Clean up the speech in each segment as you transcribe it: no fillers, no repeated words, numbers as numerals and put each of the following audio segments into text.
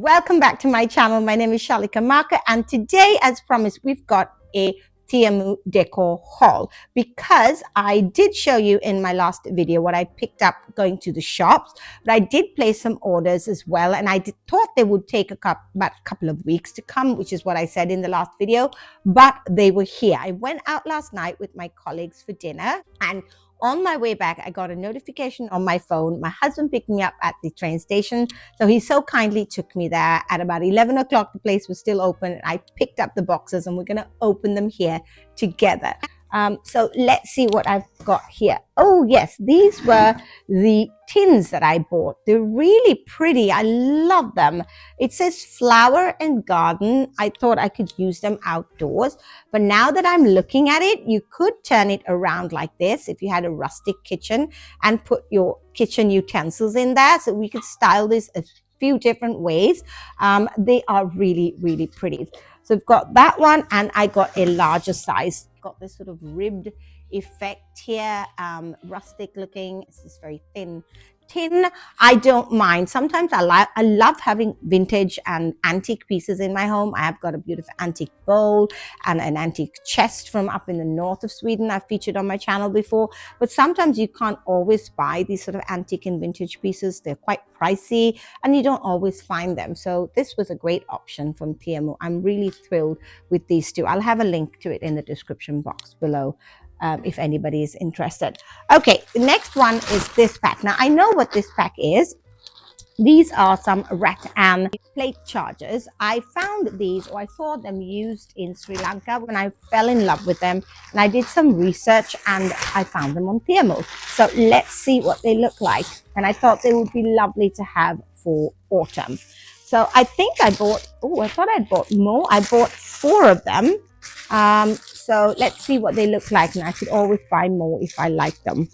Welcome back to my channel. My name is Shalika Marker, and today, as promised, we've got a Temu decor haul, because I did show you in my last video what I picked up going to the shops, but I did place some orders as well, and I thought they would take about a couple of weeks to come, which is what I said in the last video, but they were here. I went out last night with my colleagues for dinner, and on my way back, I got a notification on my phone. My husband picked me up at the train station. So he so kindly took me there. At about 11 o'clock, the place was still open. I picked up the boxes and we're going to open them here together. So let's see what I've got here. Oh yes, these were the tins that I bought. They're really pretty. I love them. It says flower and garden. I thought I could use them outdoors, but now that I'm looking at it, you could turn it around like this if you had a rustic kitchen and put your kitchen utensils in there. So we could style this a few different ways. They are really, really pretty. So I've got that one, and I got a larger size. Got this sort of ribbed effect here, rustic looking. It's this very thin tin. I don't mind. Sometimes I love having vintage and antique pieces in my home. I have got a beautiful antique bowl and an antique chest from up in the north of Sweden I've featured on my channel before, but sometimes you can't always buy these sort of antique and vintage pieces. They're quite pricey and you don't always find them. So this was a great option from Temu. I'm really thrilled with these two. I'll have a link to it in the description box below, if anybody is interested. Okay, the next one is this pack. Now, I know what this pack is. These are some Rattan plate chargers. I found these, or I saw them used in Sri Lanka when I fell in love with them. And I did some research and I found them on Temu. So let's see what they look like. And I thought they would be lovely to have for autumn. So I think I bought, I thought I'd bought more. I bought 4 of them. So let's see what they look like, and I could always buy more if I like them.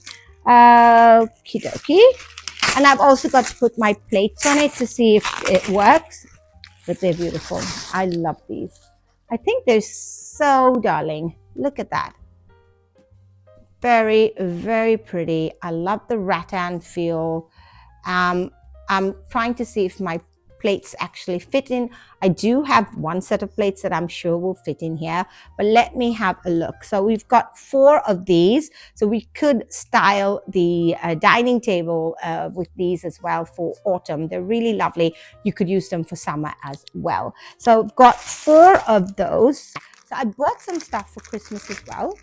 Okie dokie. And I've also got to put my plates on it to see if it works, but they're beautiful. I love these. I think they're so darling. Look at that. Very, very pretty. I love the rattan feel. I'm trying to see if my plates actually fit in. I do have one set of plates that I'm sure will fit in here, but let me have a look. So we've got 4 of these, so we could style the dining table with these as well for autumn. They're really lovely. You could use them for summer as well. So I've got 4 of those. So I bought some stuff for Christmas as well.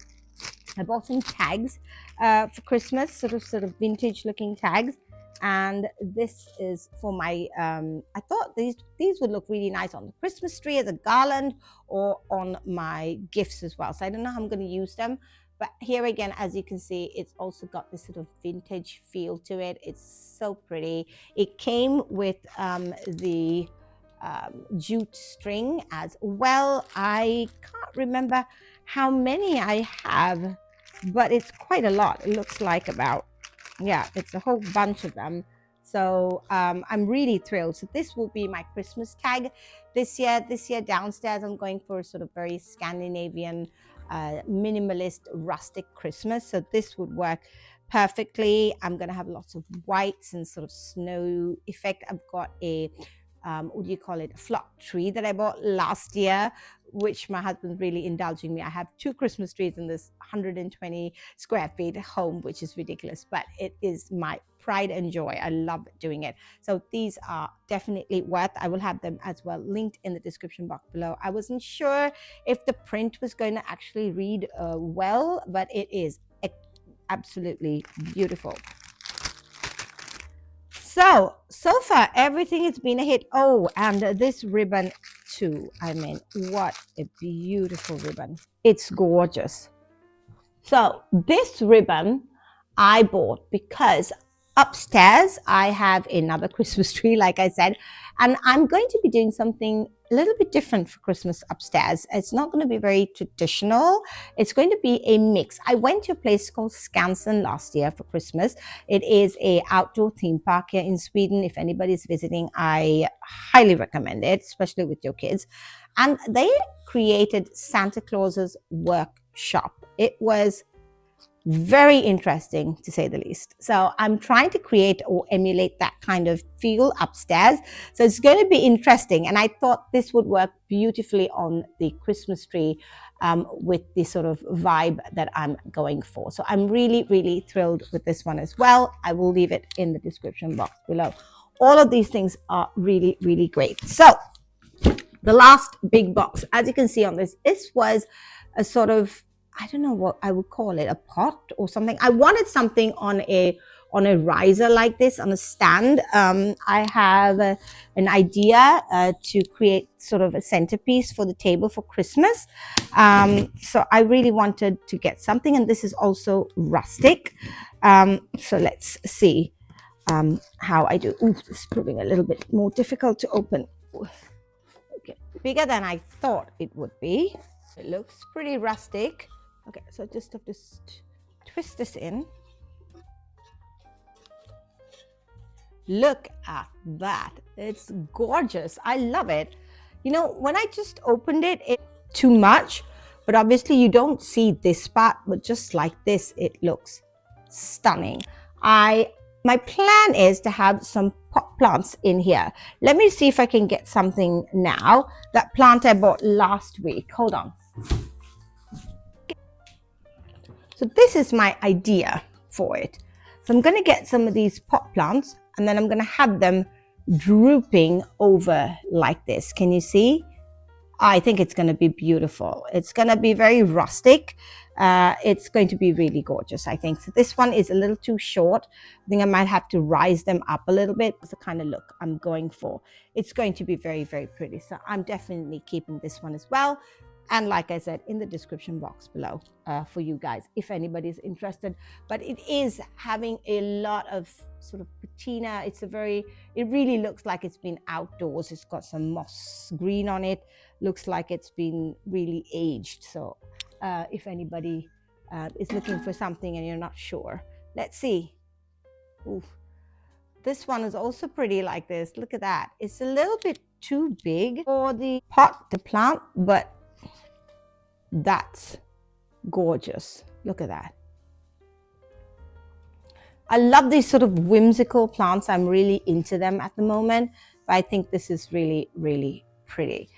I bought some tags for Christmas, sort of vintage looking tags. And this is for my, I thought these would look really nice on the Christmas tree as a garland or on my gifts as well. So I don't know how I'm going to use them. But here again, as you can see, it's also got this sort of vintage feel to it. It's so pretty. It came with the jute string as well. I can't remember how many I have, but it's quite a lot. It looks like about, yeah, it's a whole bunch of them. So I'm really thrilled. So this will be my Christmas tag this year. This year downstairs, I'm going for a sort of very Scandinavian, minimalist, rustic Christmas. So this would work perfectly. I'm going to have lots of whites and sort of snow effect. I've got a what do you call it, a flock tree that I bought last year, which my husband's really indulging me. I have 2 Christmas trees in this 120 square feet home, which is ridiculous, but it is my pride and joy. I love doing it. So these are definitely worth. I will have them as well linked in the description box below. I wasn't sure if the print was going to actually read well, but it is absolutely beautiful. So far, everything has been a hit. Oh, and this ribbon too. I mean, what a beautiful ribbon. It's gorgeous. So this ribbon I bought because upstairs I have another Christmas tree, like I said, and I'm going to be doing something a little bit different for Christmas upstairs. It's not going to be very traditional. It's going to be a mix. I went to a place called Skansen last year for Christmas. It is an outdoor theme park here in Sweden. If anybody's visiting, I highly recommend it, especially with your kids. And they created Santa Claus's workshop. It was Very interesting, to say the least. So I'm trying to create or emulate that kind of feel upstairs. So it's going to be interesting. And I thought this would work beautifully on the Christmas tree with the sort of vibe that I'm going for. So I'm really, really thrilled with this one as well. I will leave it in the description box below. All of these things are really, really great. So the last big box, as you can see on this was a sort of, I don't know what I would call it, a pot or something. I wanted something on a riser like this, on a stand. I have an idea to create sort of a centerpiece for the table for Christmas. So I really wanted to get something, and this is also rustic. So let's see how I do. Ooh, this is proving a little bit more difficult to open. Okay, bigger than I thought it would be. It looks pretty rustic. Okay, so I just have to twist this in. Look at that. It's gorgeous. I love it. You know, when I just opened it, it's too much, but obviously you don't see this part, but just like this, it looks stunning. My plan is to have some pot plants in here. Let me see if I can get something now. That plant I bought last week. Hold on. So this is my idea for it. So I'm going to get some of these pot plants, and then I'm going to have them drooping over like this. Can you see? I think it's going to be beautiful. It's going to be very rustic. It's going to be really gorgeous, I think. So this one is a little too short. I think I might have to rise them up a little bit. It's the kind of look I'm going for. It's going to be very, very pretty. So I'm definitely keeping this one as well. And like I said, in the description box below for you guys, if anybody's interested. But it is having a lot of sort of patina. It really looks like it's been outdoors. It's got some moss green on it. Looks like it's been really aged. So if anybody is looking for something and you're not sure, let's see. Ooh. This one is also pretty like this. Look at that. It's a little bit too big for the pot, the plant, but that's gorgeous. Look at that. I love these sort of whimsical plants. I'm really into them at the moment, but I think this is really, really pretty.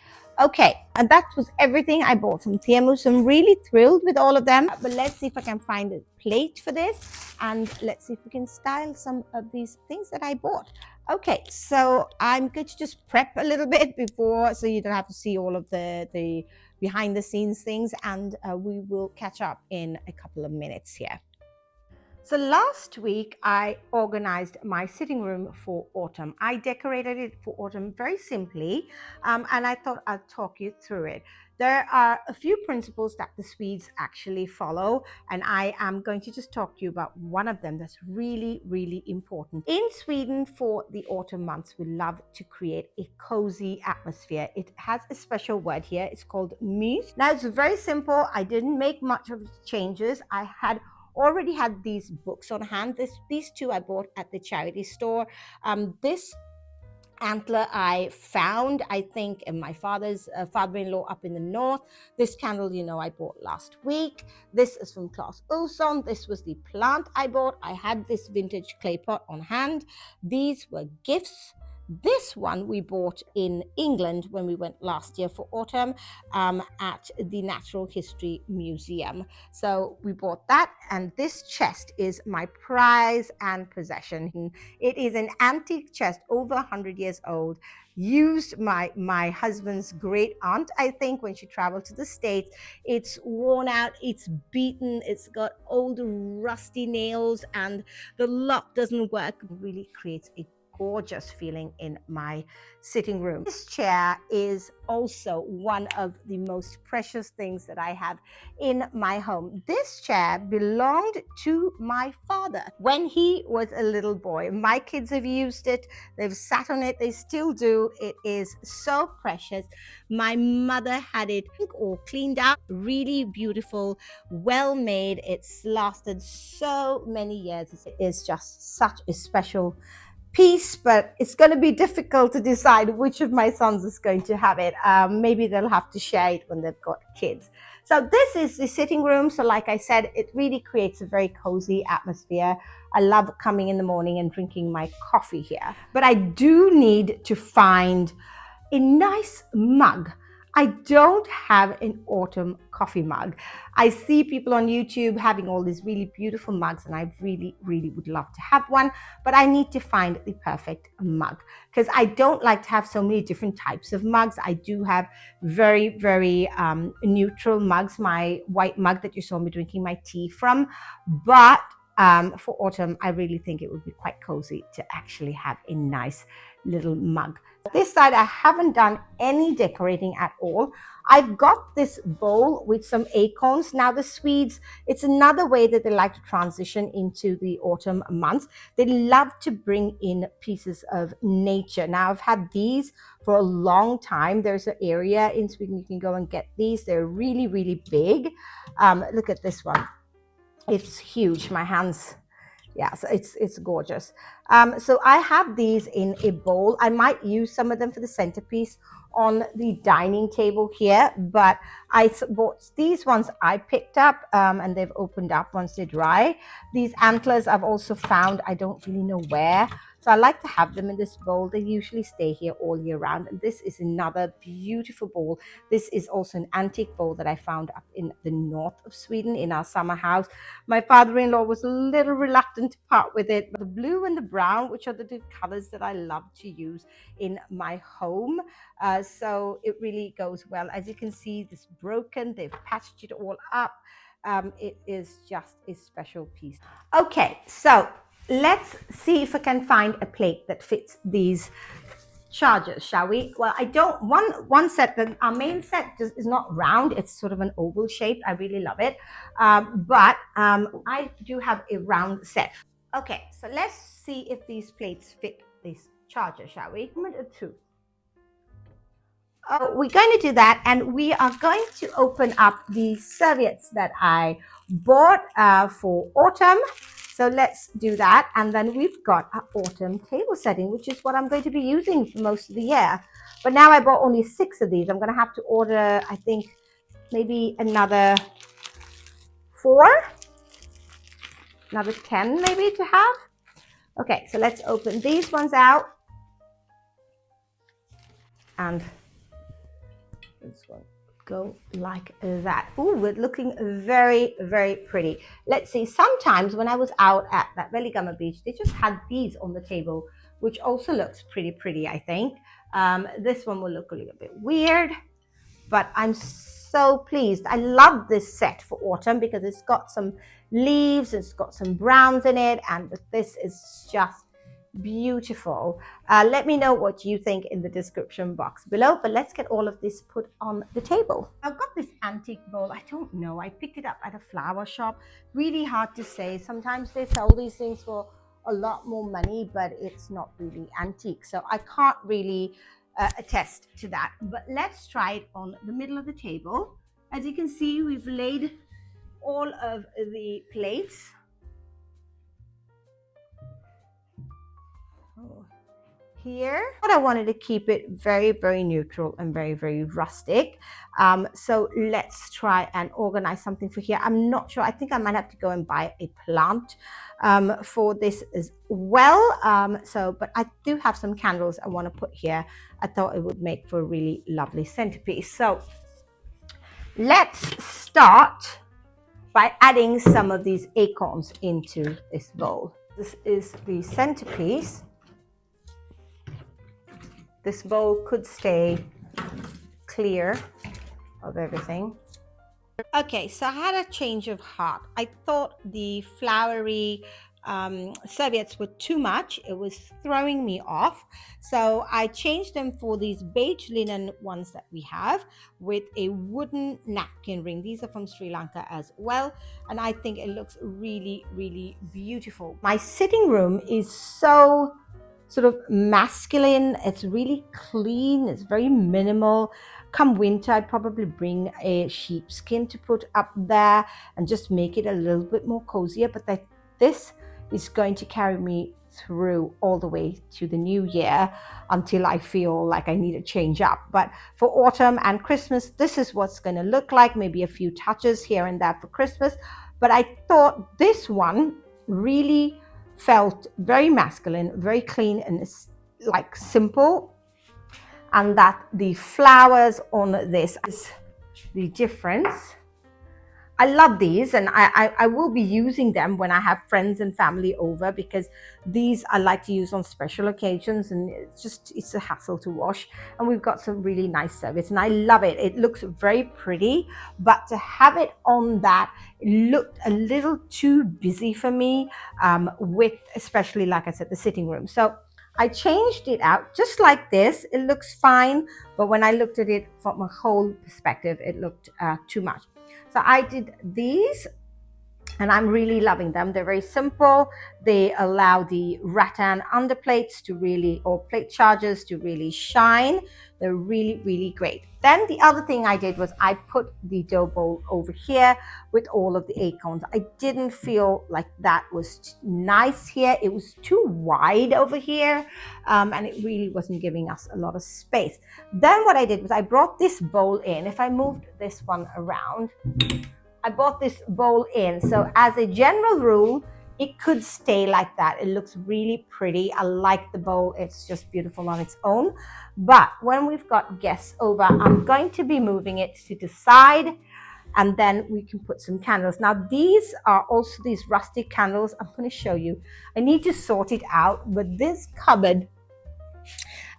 Okay, and that was everything I bought from Temu. So I'm really thrilled with all of them. But let's see if I can find a plate for this, and let's see if we can style some of these things that I bought. Okay, so I'm going to just prep a little bit before, so you don't have to see all of the behind the scenes things, and we will catch up in a couple of minutes here. So last week I organized my sitting room for autumn. I decorated it for autumn very simply, and I thought I'd talk you through it. There are a few principles that the Swedes actually follow, and I am going to just talk to you about one of them that's really, really important. In Sweden, for the autumn months, we love to create a cozy atmosphere. It has a special word here. It's called mys. Now, it's very simple. I didn't make much of changes. I had already had these books on hand. These two I bought at the charity store. This antler I found, I think, in my father's father-in-law up in the north. This candle, you know, I bought last week. This is from Clas Ohlson. This was the plant I bought. I had this vintage clay pot on hand. These were gifts. This one we bought in England when we went last year for autumn at the Natural History Museum. So we bought that, and this chest is my prize and possession. It is an antique chest, over 100 years old, used by my husband's great aunt, I think, when she traveled to the States. It's worn out, it's beaten, it's got old rusty nails, and the lock doesn't work. It really creates a gorgeous feeling in my sitting room. This chair is also one of the most precious things that I have in my home. This chair belonged to my father when he was a little boy. My kids have used it, they've sat on it, they still do. It is so precious. My mother had it all cleaned out, really beautiful, well made. It's lasted so many years. It is just such a special piece, but it's going to be difficult to decide which of my sons is going to have it. Maybe they'll have to share it when they've got kids. So this is the sitting room. So like I said, it really creates a very cozy atmosphere. I love coming in the morning and drinking my coffee here. But I do need to find a nice mug. I don't have an autumn coffee mug. I see people on YouTube having all these really beautiful mugs, and I really, really would love to have one, but I need to find the perfect mug because I don't like to have so many different types of mugs. I do have very, very neutral mugs, my white mug that you saw me drinking my tea from, but for autumn, I really think it would be quite cozy to actually have a nice little mug. This side, I haven't done any decorating at all. I've got this bowl with some acorns. Now the Swedes, it's another way that they like to transition into the autumn months. They love to bring in pieces of nature. Now I've had these for a long time. There's an area in Sweden you can go and get these. They're really, really big. Look at this one. It's huge. My hands, yeah, so it's gorgeous. So I have these in a bowl. I might use some of them for the centerpiece on the dining table here, but I bought these ones I picked up and they've opened up once they dry. These antlers I've also found, I don't really know where. So I like to have them in this bowl. They usually stay here all year round. And this is another beautiful bowl. This is also an antique bowl that I found up in the north of Sweden in our summer house. My father-in-law was a little reluctant to part with it. But the blue and the brown, which are the two colors that I love to use in my home. So it really goes well. As you can see, this broken, they've patched it all up. It is just a special piece. Okay, so let's see if I can find a plate that fits these chargers, shall we? Well, I don't, one set, our main set just is not round, it's sort of an oval shape. I really love it. But I do have a round set. Okay, so let's see if these plates fit this charger, shall we? One or two. Oh, we're going to do that, and we are going to open up the serviettes that I bought for autumn. So let's do that. And then we've got our autumn table setting, which is what I'm going to be using for most of the year. But now I bought only 6 of these. I'm going to have to order, I think, maybe another 4, another 10 maybe to have. Okay, so let's open these ones out. And this one go like that. Ooh, we're looking very, very pretty. Let's see, sometimes when I was out at that Velligama beach, they just had these on the table, which also looks pretty pretty, I think. This one will look a little bit weird, but I'm so pleased. I love this set for autumn because it's got some leaves, it's got some browns in it, and this is just beautiful. Let me know what you think in the description box below, but let's get all of this put on the table. I've got this antique bowl. I don't know, I picked it up at a flower shop. Really hard to say. Sometimes they sell these things for a lot more money, but it's not really antique, so I can't really attest to that. But let's try it on the middle of the table. As you can see, we've laid all of the plates here. But I wanted to keep it very, very neutral and very, very rustic. So let's try and organize something for here. I'm not sure. I think I might have to go and buy a plant for this as well. But I do have some candles I want to put here. I thought it would make for a really lovely centerpiece. So let's start by adding some of these acorns into this bowl. This is the centerpiece. This bowl could stay clear of everything. Okay, so I had a change of heart. I thought the flowery serviettes were too much. It was throwing me off. So I changed them for these beige linen ones that we have with a wooden napkin ring. These are from Sri Lanka as well. And I think it looks really, really beautiful. My sitting room is so sort of masculine. It's really clean. It's very minimal. Come winter, I'd probably bring a sheepskin to put up there and just make it a little bit more cozier. But this is going to carry me through all the way to the new year until I feel like I need to change up. But for autumn and Christmas, this is what's going to look like. Maybe a few touches here and there for Christmas. But I thought this one really felt very masculine, very clean, and like simple. And that the flowers on this is the difference. I love these, and I will be using them when I have friends and family over, because these I like to use on special occasions, and it's a hassle to wash. And we've got some really nice service, and I love it. It looks very pretty, but to have it on that, it looked a little too busy for me, with especially, like I said, the sitting room. So I changed it out just like this. It looks fine, but when I looked at it from a whole perspective, it looked too much. So I did these, and I'm really loving them. They're very simple. They allow the rattan underplates to really, or plate chargers to really shine. They're really, really great. Then the other thing I did was I put the dough bowl over here with all of the acorns. I didn't feel like that was nice here. It was too wide over here, and it really wasn't giving us a lot of space. Then what I did was I brought this bowl in. If I moved this one around, I brought this bowl in. So as a general rule, it could stay like that. It looks really pretty. I like the bowl. It's just beautiful on its own. But when we've got guests over, I'm going to be moving it to the side, and then we can put some candles. Now, these are also these rustic candles. I'm going to show you. I need to sort it out, but this cupboard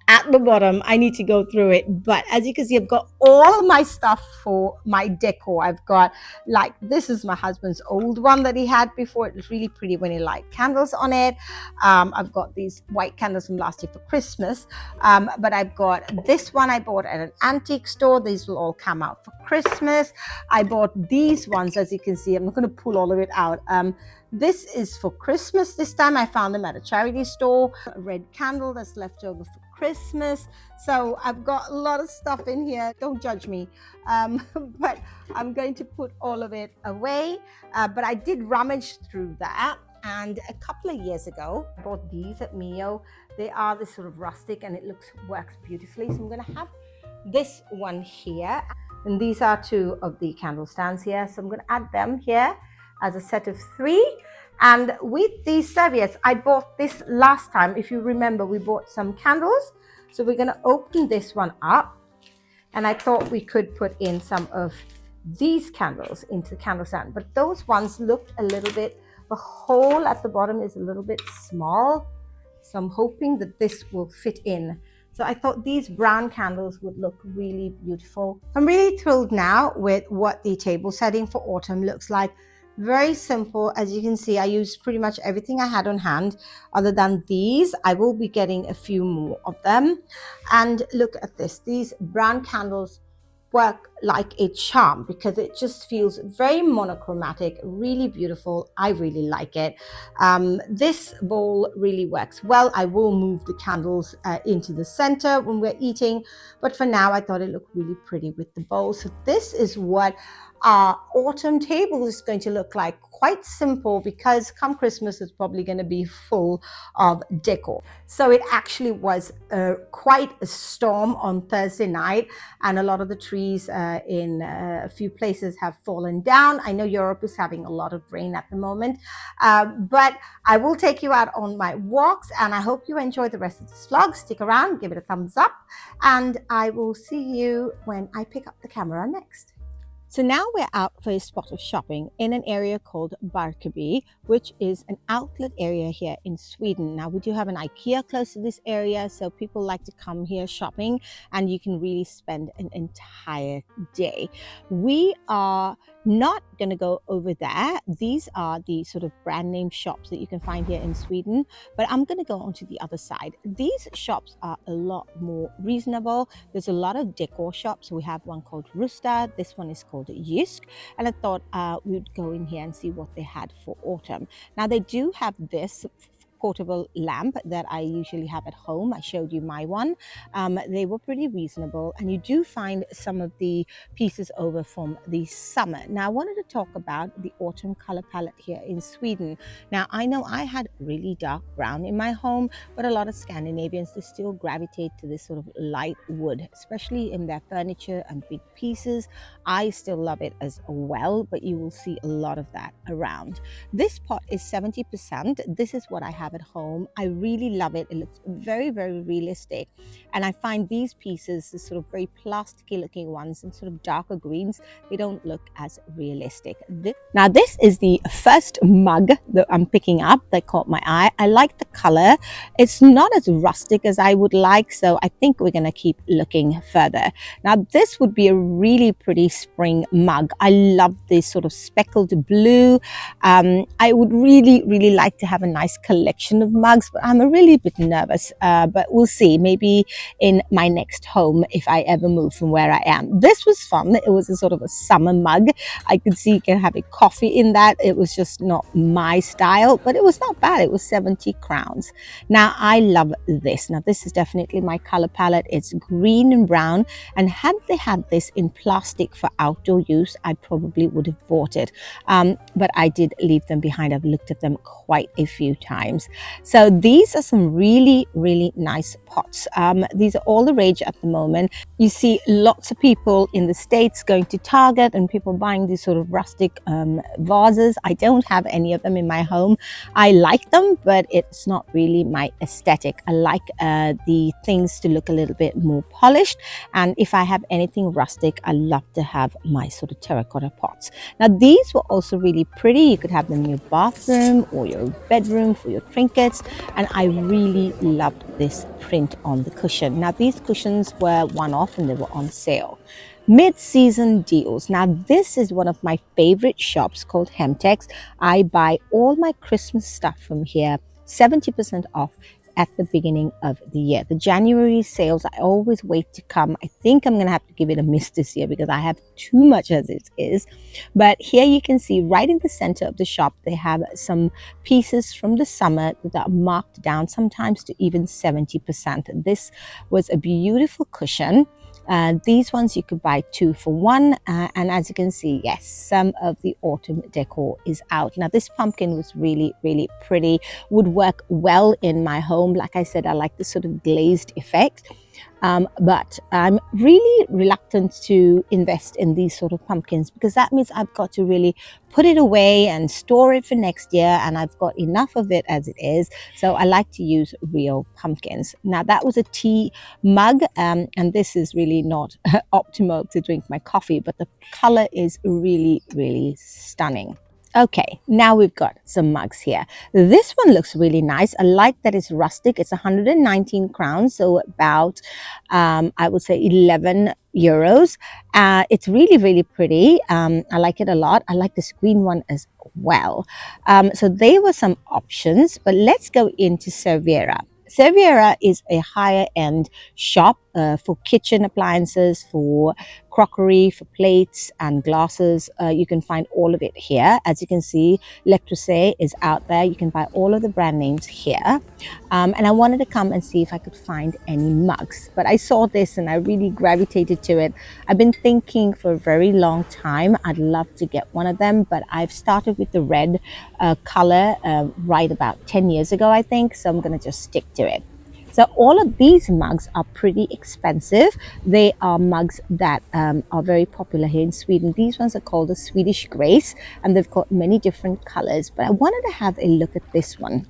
at the bottom, I need to go through it. But as you can see, I've got all my stuff for my decor. I've got, like, this is my husband's old one that he had before. It was really pretty when he light candles on it. I've got these white candles from last year for Christmas. But I've got this one I bought at an antique store. These will all come out for Christmas. I bought these ones, as you can see. I'm not going to pull all of it out. This is for Christmas this time. I found them at a charity store. A red candle that's left over for Christmas. So I've got a lot of stuff in here. Don't judge me. But I'm going to put all of it away. But I did rummage through that. And a couple of years ago, I bought these at Mio. They are this sort of rustic, and it works beautifully. So I'm going to have this one here. And these are two of the candle stands here. So I'm going to add them here as a set of 3. And with these serviettes, I bought this last time. If you remember, we bought some candles. So we're going to open this one up. And I thought we could put in some of these candles into the candle stand. But those ones looked a little bit, the hole at the bottom is a little bit small. So I'm hoping that this will fit in. So I thought these brown candles would look really beautiful. I'm really thrilled now with what the table setting for autumn looks like. Very simple. As you can see, I used pretty much everything I had on hand other than these. I will be getting a few more of them. And look at this. These brown candles work like a charm because it just feels very monochromatic, really beautiful. I really like it. This bowl really works well. I will move the candles into the center when we're eating, but for now I thought it looked really pretty with the bowl. So this is what our autumn table is going to look like. Quite simple, because come Christmas it's probably going to be full of decor. So it actually was quite a storm on Thursday night, and a lot of the trees in a few places have fallen down. I know Europe is having a lot of rain at the moment, but I will take you out on my walks, and I hope you enjoy the rest of this vlog. Stick around, give it a thumbs up, and I will see you when I pick up the camera next. So now we're out for a spot of shopping in an area called Barkarby, which is an outlet area here in Sweden. Now we do have an IKEA close to this area, so people like to come here shopping, and you can really spend an entire day. We are not going to go over there. These are the sort of brand name shops that you can find here in Sweden, but I'm going to go onto the other side. These shops are a lot more reasonable. There's a lot of decor shops. We have one called Rustic. This one is called GOOEY, and I thought we would go in here and see what they had for autumn. Now they do have this portable lamp that I usually have at home. I showed you my one. They were pretty reasonable, and you do find some of the pieces over from the summer. Now I wanted to talk about the autumn color palette here in Sweden. Now I know I had really dark brown in my home, but a lot of Scandinavians, they still gravitate to this sort of light wood, especially in their furniture and big pieces. I still love it as well, but you will see a lot of that around. This pot is 70%. This is what I have at home. I really love it. It looks very, very realistic. And I find these pieces, the sort of very plasticky looking ones and sort of darker greens, they don't look as realistic. Now this is the first mug that I'm picking up that caught my eye. I like the color. It's not as rustic as I would like, so I think we're going to keep looking further. Now this would be a really pretty spring mug. I love this sort of speckled blue. I would really like to have a nice collection of mugs, but I'm a really bit nervous, but we'll see, maybe in my next home if I ever move from where I am. This was fun. It was a sort of a summer mug. I could see you can have a coffee in that. It was just not my style, but it was not bad. It was 70 crowns. Now I love this. Now this is definitely my color palette. It's green and brown, and had they had this in plastic for outdoor use, I probably would have bought it, but I did leave them behind. I've looked at them quite a few times. So these are some really nice pots. These are all the rage at the moment. You see lots of people in the States going to Target and people buying these sort of rustic vases. I don't have any of them in my home. I like them, but it's not really my aesthetic. I like the things to look a little bit more polished, and if I have anything rustic, I love to have my sort of terracotta pots. Now these were also really pretty. You could have them in your bathroom or your bedroom for your trinkets, and I really loved this print on the cushion. Now these cushions were one-off and they were on sale. Mid-season deals. Now this is one of my favorite shops called Hemtex. I buy all my Christmas stuff from here, 70% off at the beginning of the year. The January sales, I always wait to come. I think I'm gonna have to give it a miss this year because I have too much as it is. But here you can see right in the center of the shop, they have some pieces from the summer that are marked down, sometimes to even 70%. This was a beautiful cushion. These ones you could buy 2 for 1, and as you can see, yes, some of the autumn decor is out. Now this pumpkin was really pretty, would work well in my home. Like I said, I like this sort of glazed effect. But I'm really reluctant to invest in these sort of pumpkins because that means I've got to really put it away and store it for next year, and I've got enough of it as it is. So I like to use real pumpkins. Now that was a tea mug, and this is really not optimal to drink my coffee, but the color is really stunning. Okay, now we've got some mugs here. This one looks really nice. I like that it's rustic. It's 119 crowns, so about I would say 11 euros. It's really pretty. I like it a lot. I like this green one as well. So there were some options, but let's go into Serviera. Serviera is a higher end shop for kitchen appliances, for crockery, for plates and glasses. You can find all of it here. As you can see, Lectrosay is out there. You can buy all of the brand names here. And I wanted to come and see if I could find any mugs. But I saw this and I really gravitated to it. I've been thinking for a very long time, I'd love to get one of them, but I've started with the red color right about 10 years ago, I think. So I'm going to just stick to it. So all of these mugs are pretty expensive. They are mugs that are very popular here in Sweden. These ones are called the Swedish Grace, and they've got many different colors. But I wanted to have a look at this one.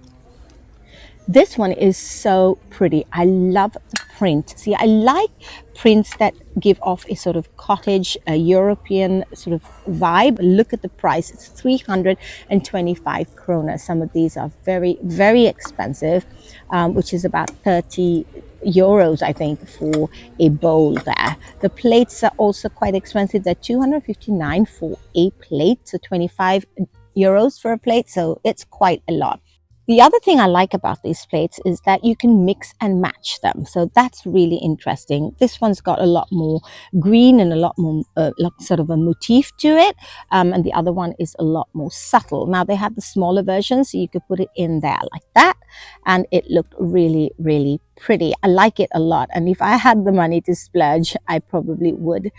This one is so pretty. I love the print. See, I like prints that give off a sort of cottage, a European sort of vibe. Look at the price. It's 325 krona. Some of these are very expensive, which is about 30 euros, I think, for a bowl there. The plates are also quite expensive. They're 259 for a plate, so 25 euros for a plate. So it's quite a lot. The other thing I like about these plates is that you can mix and match them. So that's really interesting. This one's got a lot more green and a lot more like sort of a motif to it. And the other one is a lot more subtle. Now they have the smaller version, so you could put it in there like that. And it looked really, really pretty. I like it a lot. And if I had the money to splurge, I probably would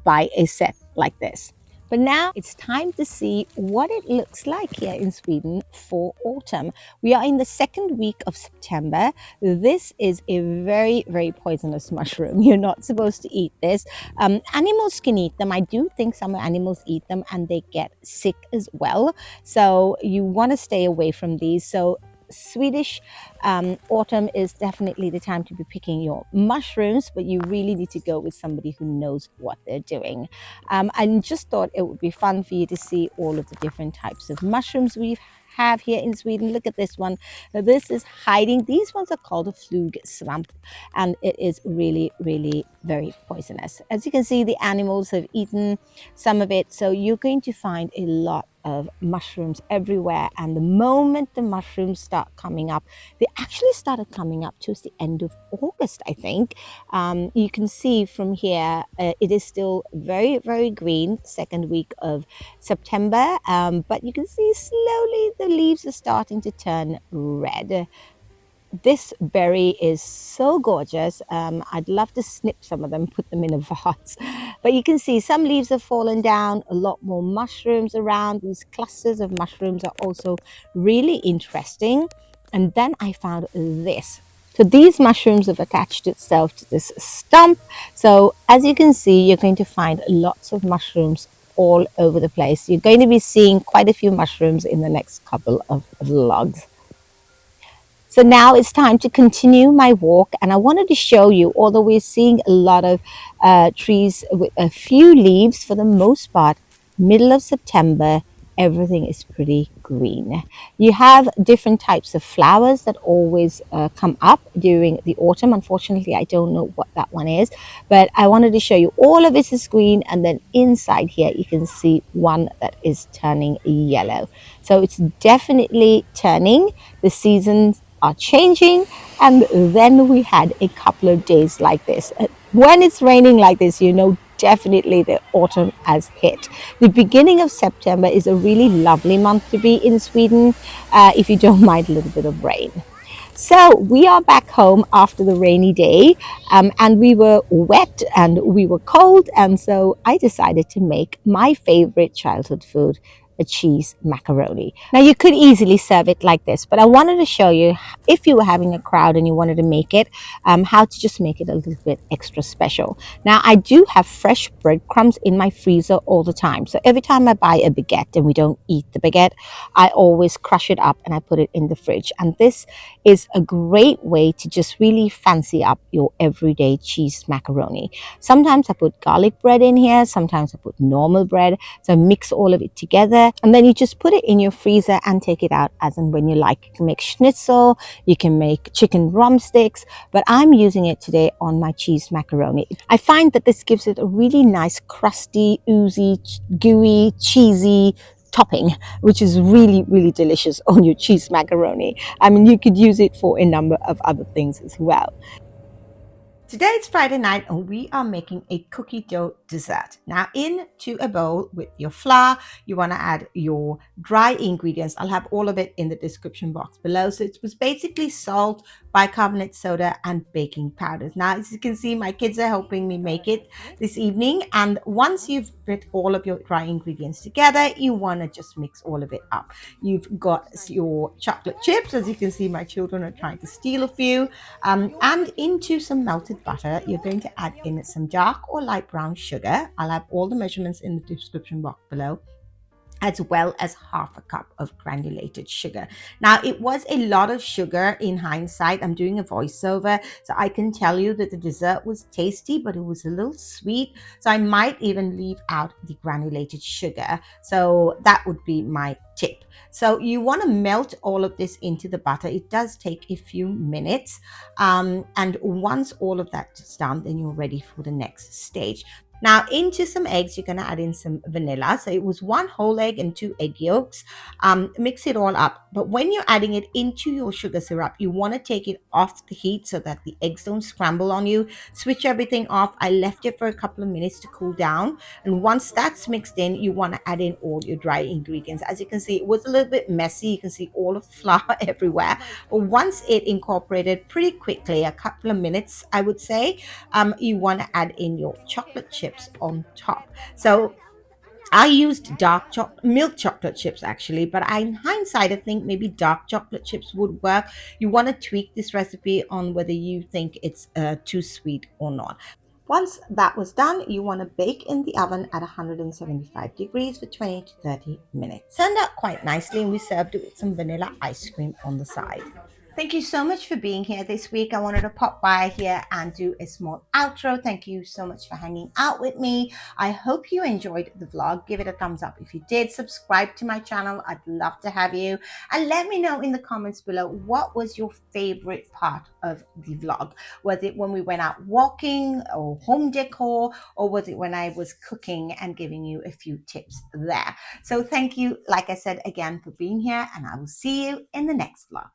buy a set like this. But now it's time to see what it looks like here in Sweden for autumn. We are in the second week of September. This is a very, very poisonous mushroom. You're not supposed to eat this. Animals can eat them. I do think some animals eat them and they get sick as well. So you want to stay away from these. So Swedish autumn is definitely the time to be picking your mushrooms, but you really need to go with somebody who knows what they're doing. I just thought it would be fun for you to see all of the different types of mushrooms we have here in Sweden. Look at this one. Now, this is hiding. These ones are called a flugsvamp, and it is really, really very poisonous. As you can see, the animals have eaten some of it, so you're going to find a lot of mushrooms everywhere. And the moment the mushrooms start coming up, they actually started coming up towards the end of August, I think. You can see from here, it is still very, very green, second week of September, but you can see slowly the leaves are starting to turn red. This berry is so gorgeous. I'd love to snip some of them, put them in a vase. But you can see some leaves have fallen down, a lot more mushrooms around. These clusters of mushrooms are also really interesting. And then I found this. So these mushrooms have attached itself to this stump. So as you can see, you're going to find lots of mushrooms all over the place. You're going to be seeing quite a few mushrooms in the next couple of vlogs. So now it's time to continue my walk, and I wanted to show you, although we're seeing a lot of trees with a few leaves, for the most part, middle of September, everything is pretty green. You have different types of flowers that always come up during the autumn. Unfortunately, I don't know what that one is, but I wanted to show you all of it is green, and then inside here you can see one that is turning yellow. So it's definitely turning. The seasons are changing, and then we had a couple of days like this. When it's raining like this, you know definitely the autumn has hit. The beginning of September is a really lovely month to be in Sweden if you don't mind a little bit of rain. So we are back home after the rainy day, and we were wet and we were cold, and so I decided to make my favorite childhood food, a cheese macaroni. Now you could easily serve it like this, but I wanted to show you, if you were having a crowd and you wanted to make it, how to just make it a little bit extra special. Now I do have fresh breadcrumbs in my freezer all the time, so every time I buy a baguette and we don't eat the baguette, I always crush it up and I put it in the fridge. And this is a great way to just really fancy up your everyday cheese macaroni. Sometimes I put garlic bread in here, sometimes I put normal bread, so I mix all of it together, and then you just put it in your freezer and take it out as and when you like. You can make schnitzel, you can make chicken drumsticks, but I'm using it today on my cheese macaroni. I find that this gives it a really nice crusty, oozy, gooey, cheesy topping, which is really, really delicious on your cheese macaroni. I mean, you could use it for a number of other things as well. Today it's Friday night and we are making a cookie dough dessert. Now into a bowl with your flour, you want to add your dry ingredients. I'll have all of it in the description box below. So it was basically salt, bicarbonate soda, and baking powders. Now, as you can see, my kids are helping me make it this evening. And once you've put all of your dry ingredients together, you want to just mix all of it up. You've got your chocolate chips. As you can see, my children are trying to steal a few. And into some melted butter, you're going to add in some dark or light brown sugar. I'll have all the measurements in the description box below, as well as half a cup of granulated sugar. Now, it was a lot of sugar in hindsight. I'm doing a voiceover, so I can tell you that the dessert was tasty, but it was a little sweet. So I might even leave out the granulated sugar. So that would be my tip. So you want to melt all of this into the butter. It does take a few minutes. And once all of that is done, then you're ready for the next stage. Now into some eggs, you're going to add in some vanilla. So it was 1 whole egg and 2 egg yolks. Mix it all up. But when you're adding it into your sugar syrup, you want to take it off the heat so that the eggs don't scramble on you. Switch everything off. I left it for a couple of minutes to cool down. And once that's mixed in, you want to add in all your dry ingredients. As you can see, it was a little bit messy. You can see all of the flour everywhere. But once it incorporated pretty quickly, a couple of minutes, I would say, you want to add in your chocolate chips on top. So I used milk chocolate chips actually, but in hindsight, I think maybe dark chocolate chips would work. You want to tweak this recipe on whether you think it's too sweet or not. Once that was done, you want to bake in the oven at 175 degrees for 20 to 30 minutes. Turned out quite nicely, and we served it with some vanilla ice cream on the side. Thank you so much for being here this week. I wanted to pop by here and do a small outro. Thank you so much for hanging out with me. I hope you enjoyed the vlog. Give it a thumbs up if you did. Subscribe to my channel. I'd love to have you. And let me know in the comments below, what was your favorite part of the vlog? Was it when we went out walking or home decor, or was it when I was cooking and giving you a few tips there? So thank you, like I said, again, for being here, and I will see you in the next vlog.